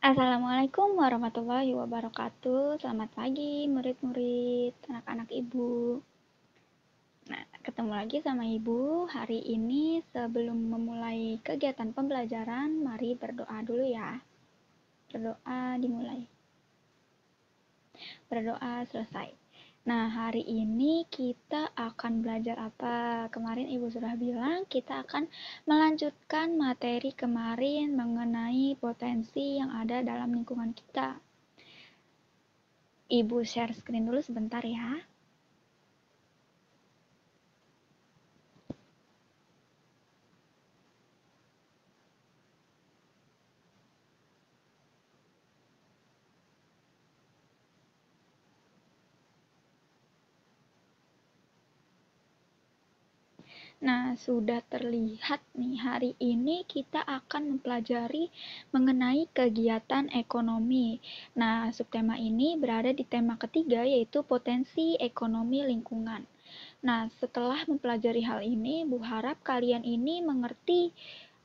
Assalamualaikum warahmatullahi wabarakatuh. Selamat pagi, murid-murid, anak-anak ibu. Nah, ketemu lagi sama ibu. Hari ini sebelum memulai kegiatan pembelajaran, mari berdoa dulu ya. Berdoa dimulai. Berdoa selesai. Nah, hari ini kita akan belajar apa? Kemarin ibu sudah bilang kita akan melanjutkan materi kemarin mengenai potensi yang ada dalam lingkungan kita. Ibu share screen dulu sebentar ya. Nah, sudah terlihat nih, hari ini kita akan mempelajari mengenai kegiatan ekonomi. Nah, subtema ini berada di tema ketiga, yaitu potensi ekonomi lingkungan. Nah, setelah mempelajari hal ini, Bu harap kalian ini mengerti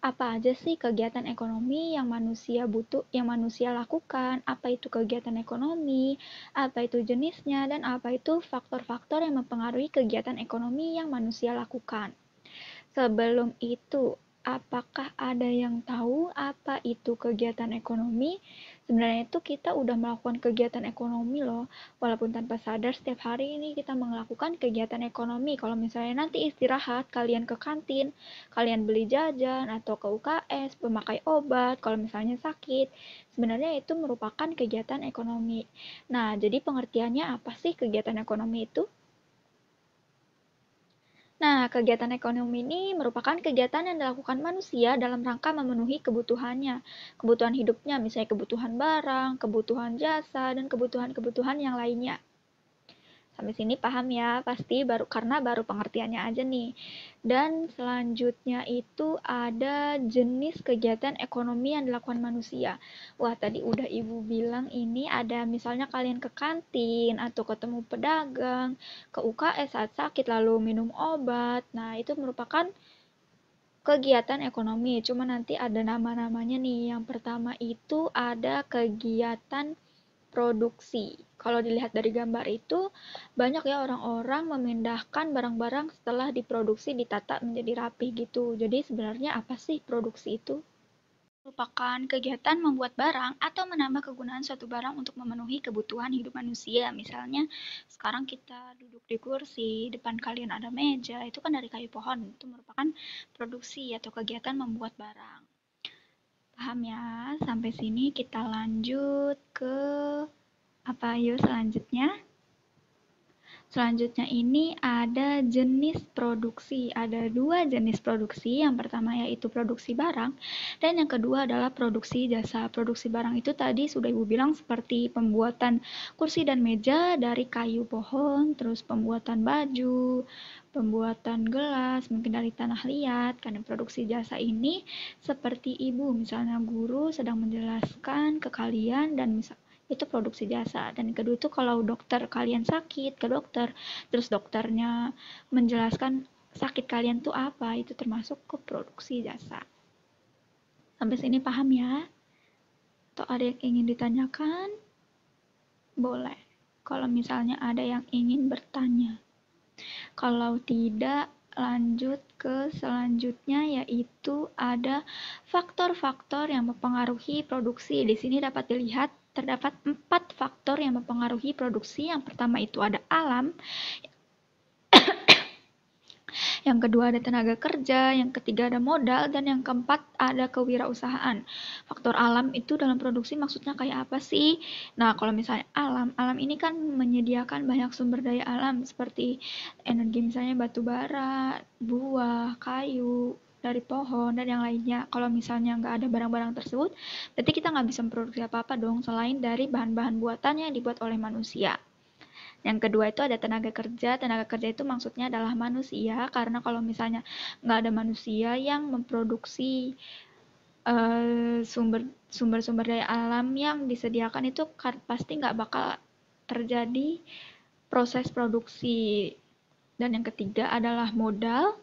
apa aja sih kegiatan ekonomi yang manusia butuh, yang manusia lakukan, apa itu kegiatan ekonomi, apa itu jenisnya, dan apa itu faktor-faktor yang mempengaruhi kegiatan ekonomi yang manusia lakukan. Sebelum itu, apakah ada yang tahu apa itu kegiatan ekonomi? Sebenarnya itu kita udah melakukan kegiatan ekonomi loh, walaupun tanpa sadar setiap hari ini kita melakukan kegiatan ekonomi. Kalau misalnya nanti istirahat, kalian ke kantin, kalian beli jajan, atau ke UKS, pemakai obat, kalau misalnya sakit, sebenarnya itu merupakan kegiatan ekonomi. Nah, jadi pengertiannya apa sih kegiatan ekonomi itu? Nah, kegiatan ekonomi ini merupakan kegiatan yang dilakukan manusia dalam rangka memenuhi kebutuhannya, kebutuhan hidupnya, misalnya kebutuhan barang, kebutuhan jasa, dan kebutuhan-kebutuhan yang lainnya. Sampai sini paham ya, pasti karena baru pengertiannya aja nih. Dan selanjutnya itu ada jenis kegiatan ekonomi yang dilakukan manusia. Wah, tadi udah ibu bilang ini ada misalnya kalian ke kantin atau ketemu pedagang, ke UKS saat sakit lalu minum obat. Nah, itu merupakan kegiatan ekonomi. Cuma nanti ada nama-namanya nih. Yang pertama itu ada kegiatan produksi. Kalau dilihat dari gambar itu, banyak ya orang-orang memindahkan barang-barang setelah diproduksi ditata menjadi rapi gitu. Jadi sebenarnya apa sih produksi itu? Merupakan kegiatan membuat barang atau menambah kegunaan suatu barang untuk memenuhi kebutuhan hidup manusia. Misalnya, sekarang kita duduk di kursi, depan kalian ada meja, itu kan dari kayu pohon. Itu merupakan produksi atau kegiatan membuat barang. Paham ya? Sampai sini kita lanjut ke apa yuk selanjutnya? Selanjutnya ini ada jenis produksi. Ada dua jenis produksi. Yang pertama yaitu produksi barang dan yang kedua adalah produksi jasa. Produksi barang itu tadi sudah Ibu bilang seperti pembuatan kursi dan meja dari kayu pohon, terus pembuatan baju, pembuatan gelas, mungkin dari tanah liat. Karena produksi jasa ini seperti Ibu, misalnya guru sedang menjelaskan ke kalian dan itu produksi jasa. Dan yang kedua itu kalau dokter kalian sakit ke dokter, terus dokternya menjelaskan sakit kalian tuh apa, itu termasuk ke produksi jasa. Sampai sini paham ya? Atau ada yang ingin ditanyakan? Boleh. Kalau misalnya ada yang ingin bertanya. Kalau tidak, lanjut ke selanjutnya yaitu ada faktor-faktor yang mempengaruhi produksi. Di sini dapat dilihat terdapat 4 faktor yang mempengaruhi produksi. Yang pertama itu ada alam, yang kedua ada tenaga kerja, yang ketiga ada modal, dan yang keempat ada kewirausahaan. Faktor alam itu dalam produksi maksudnya kayak apa sih? Nah, kalau misalnya alam ini kan menyediakan banyak sumber daya alam seperti energi misalnya batu bara, buah, kayu, dari pohon, dan yang lainnya. Kalau misalnya nggak ada barang-barang tersebut, berarti kita nggak bisa memproduksi apa-apa dong, selain dari bahan-bahan buatan yang dibuat oleh manusia. Yang kedua itu ada tenaga kerja. Tenaga kerja itu maksudnya adalah manusia, karena kalau misalnya nggak ada manusia yang memproduksi sumber-sumber daya alam yang disediakan itu pasti nggak bakal terjadi proses produksi. Dan yang ketiga adalah modal.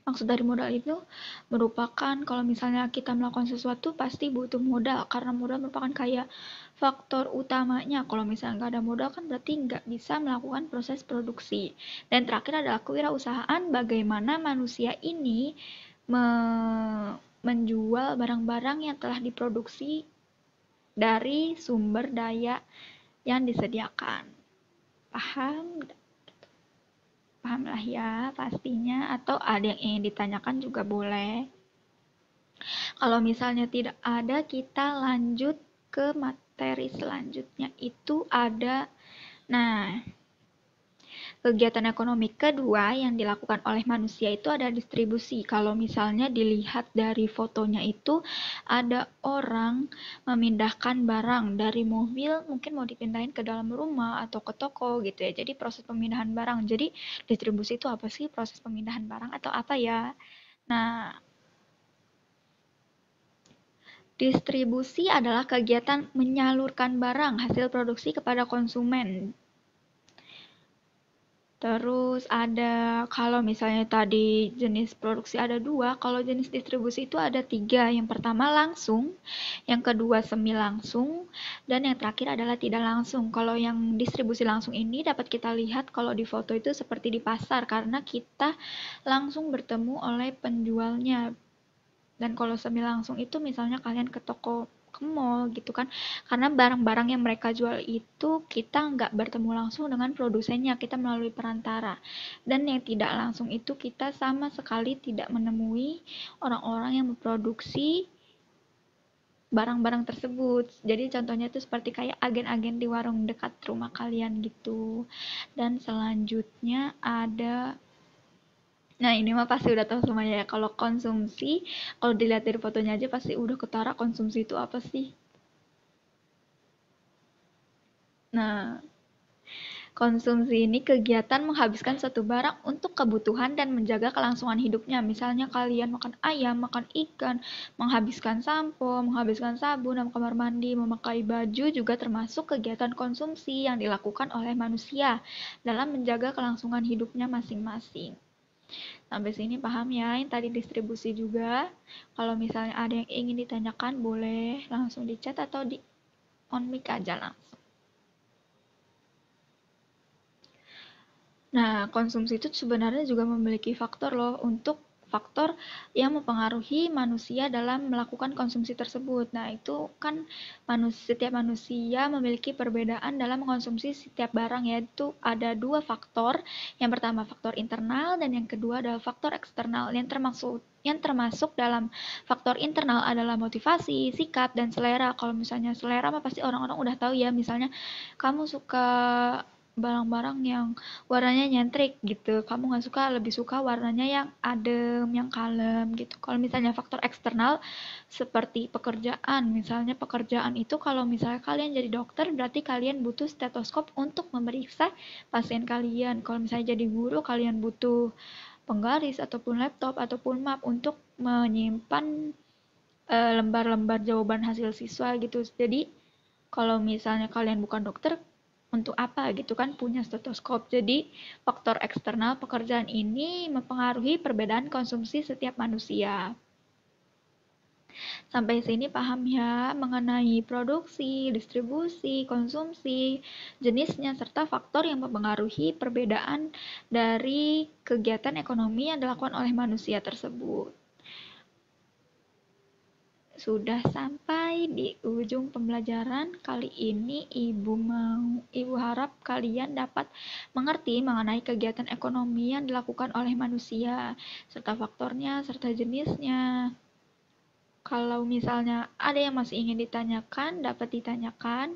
Maksud dari modal itu merupakan kalau misalnya kita melakukan sesuatu pasti butuh modal, karena modal merupakan kayak faktor utamanya. Kalau misalnya nggak ada modal kan berarti nggak bisa melakukan proses produksi. Dan terakhir adalah kewirausahaan, bagaimana manusia ini menjual barang-barang yang telah diproduksi dari sumber daya yang disediakan. Paham? Paham lah ya pastinya, atau ada yang ingin ditanyakan juga boleh. Kalau misalnya tidak ada, kita lanjut ke materi selanjutnya. Itu ada, nah, kegiatan ekonomi kedua yang dilakukan oleh manusia itu ada distribusi. Kalau misalnya dilihat dari fotonya itu ada orang memindahkan barang dari mobil, mungkin mau dipindahin ke dalam rumah atau ke toko gitu ya. Jadi proses pemindahan barang. Jadi distribusi itu apa sih? Proses pemindahan barang atau apa ya? Nah, distribusi adalah kegiatan menyalurkan barang hasil produksi kepada konsumen. Terus ada, kalau misalnya tadi jenis produksi ada dua, kalau jenis distribusi itu ada tiga. Yang pertama langsung, yang kedua semi langsung, dan yang terakhir adalah tidak langsung. Kalau yang distribusi langsung ini dapat kita lihat kalau di foto itu seperti di pasar, karena kita langsung bertemu oleh penjualnya. Dan kalau semi langsung itu misalnya kalian ke toko, ke mall gitu kan, karena barang-barang yang mereka jual itu kita nggak bertemu langsung dengan produsennya, kita melalui perantara. Dan yang tidak langsung itu kita sama sekali tidak menemui orang-orang yang memproduksi barang-barang tersebut. Jadi contohnya itu seperti kayak agen-agen di warung dekat rumah kalian gitu. Dan selanjutnya ada, nah ini mah pasti udah tahu semuanya ya. Kalau konsumsi, kalau dilihat dari fotonya aja pasti udah ketara konsumsi itu apa sih. Nah, konsumsi ini kegiatan menghabiskan suatu barang untuk kebutuhan dan menjaga kelangsungan hidupnya. Misalnya kalian makan ayam, makan ikan, menghabiskan sampo, menghabiskan sabun dalam kamar mandi, memakai baju juga termasuk kegiatan konsumsi yang dilakukan oleh manusia dalam menjaga kelangsungan hidupnya masing-masing. Sampai sini paham ya? Yang tadi distribusi juga. Kalau misalnya ada yang ingin ditanyakan, boleh langsung di chat atau di on mic aja langsung. Nah, konsumsi itu sebenarnya juga memiliki faktor loh, untuk faktor yang mempengaruhi manusia dalam melakukan konsumsi tersebut. Nah, itu kan setiap manusia memiliki perbedaan dalam mengkonsumsi setiap barang, yaitu ada dua faktor. Yang pertama faktor internal dan yang kedua adalah faktor eksternal. Yang termasuk dalam faktor internal adalah motivasi, sikap, dan selera. Kalau misalnya selera mah pasti orang-orang udah tahu ya, misalnya kamu suka barang-barang yang warnanya nyentrik gitu, kamu nggak suka, lebih suka warnanya yang adem, yang kalem gitu. Kalau misalnya faktor eksternal seperti pekerjaan, misalnya pekerjaan itu kalau misalnya kalian jadi dokter berarti kalian butuh stetoskop untuk memeriksa pasien kalian. Kalau misalnya jadi guru kalian butuh penggaris ataupun laptop ataupun map untuk menyimpan lembar-lembar jawaban hasil siswa gitu. Jadi kalau misalnya kalian bukan dokter, untuk apa gitu kan punya stetoskop. Jadi faktor eksternal pekerjaan ini mempengaruhi perbedaan konsumsi setiap manusia. Sampai sini paham ya mengenai produksi, distribusi, konsumsi, jenisnya, serta faktor yang mempengaruhi perbedaan dari kegiatan ekonomi yang dilakukan oleh manusia tersebut. Sudah sampai di ujung pembelajaran kali ini. Ibu harap kalian dapat mengerti mengenai kegiatan ekonomi yang dilakukan oleh manusia, serta faktornya, serta jenisnya. Kalau misalnya ada yang masih ingin ditanyakan, dapat ditanyakan.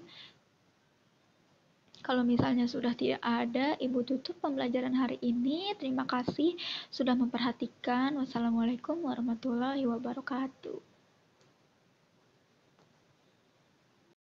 Kalau misalnya sudah tidak ada, Ibu tutup pembelajaran hari ini. Terima kasih sudah memperhatikan. Wassalamualaikum warahmatullahi wabarakatuh.